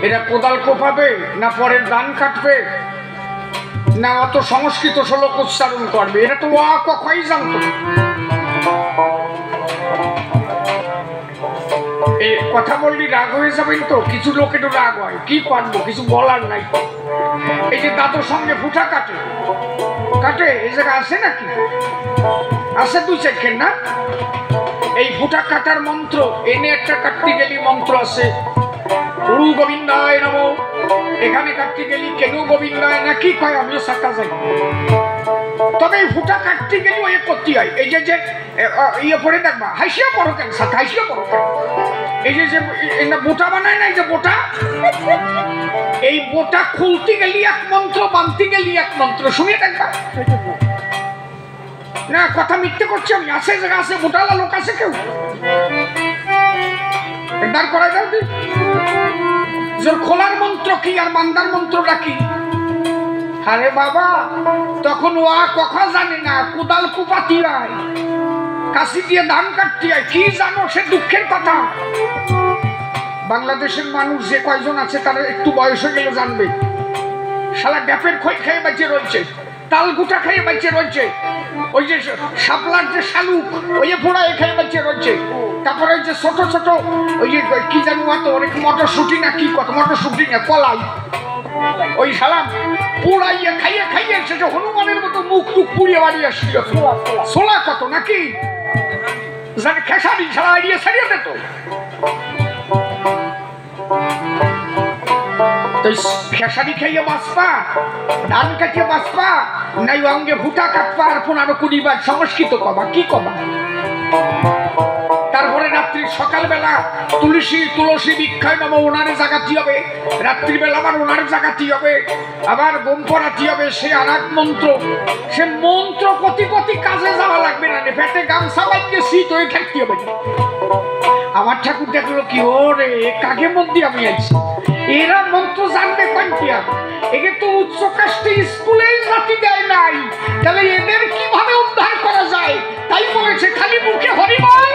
এরা কোদাল কোপাবে না পরের ধান কাটবে না অত সংস্কৃত শ্লোক উচ্চারণ করবে? এটা তো ওয়া কখই জানতো। এই কথা বললি রাগ হয়ে যাবেন তো, কিছু লোক একটু রাগ হয়, কি করবো, কিছু বলার নাই। এই যে দাদুর সঙ্গে ফুটা কাটে কাটে, এই জায়গা আছে নাকি? আছে 2-4 না? এই ফুটা কাটার মন্ত্র এনে একটা কাটতে গেলি মন্ত্র আছে, গুরু গোবিন্দায় নমঃ। এখানে কাটতে গেলি কেন গোবিন্দায় না কি কয় আমিও সাকা যাই। তবে এই ফুটা কাটতে গেলি ওই করতে হয়। এই যে যে ইয়ে পরে দেখবা হাসিয়া পড়ো কেন, সাথে হাসিয়া পড়ো কেন। এই যে যে বোটা বানায় না, এই যে বোটা, এই বোটা খুলতে গেলি এক মন্ত্র, বানতে গেলি এক মন্ত্র। শুনে দেখবা না, কথা মিথ্যে করছি আমি। আছে জায়গা আছে, বোটালা লোক আছে কেউ? দাঁড় করাই দাও দি। খোলার মন্ত্র কি আর বান্দার মন্ত্রটা কি? আরে বাবা, তখন ওয়া কথা জানে না, কোদাল কুপাতি হয়, কাশি দিয়ে ধান কাটতে হয়, কি জানো সে দুঃখের কথা। বাংলাদেশের মানুষ যে কয়জন আছে তারা একটু বয়স হয়ে গেলে জানবে, শালা ড্যাপের খই খেয়ে বাঁচিয়ে রয়েছে, তাল গুটা খেয়ে বাঁচিয়ে রয়েছে, ওই যে শাপলার যে শালুক ওই যে পোড়ায় খেয়ে বাঁচিয়ে রয়েছে, তারপরে ওই যে ছোট ছোট ওই যে কি জানো অত অনেক মটরশুটি না কি কত, মটরশুটি না কলাই, ওই সালাম পুড়াইয়ে খাইয়ে খাইয়ে শেষে হনুমানের মতো মুখ টুক পুড়িয়ে বাড়িয়ে আসছিল। ছোলা কত নাকি জানে খেসারি সারা এড়িয়ে ছাড়িয়ে দিত। খেসারি খাইয়ে বাঁচবা, ধান কাটিয়ে বাঁচবা, নাই অঙ্গে ভুটা কাটবা আর 15-20 বার সংস্কৃত কবা, কি কবা? তারপরে রাত্রি সকালবেলা তুলসী বিক্ষয় নম ওনারে জাগাতে হবে, রাত্রিবেলা আবার ওনারে জাগাতে হবে, আবার বোম পড়াতে হবে, সে আর এক মন্ত্র। সে মন্ত্র কতি কাজে যাওয়া লাগবে না, পেটে গামছা বাঁধতে শীত হয়ে থাকতে হবে। আমার ঠাকুর দেখলো কি, ওরে কাকে মন্ত্রী আমি আছি, এরা মন্ত্র জানবে কোনটিয়া? একে তো উচ্চ কাষ্টে স্কুলেই জাতি দেয় নাই, তাহলে এদের কিভাবে উদ্ধার করা যায়? তাই বলেছে খালি মুখে হরিবল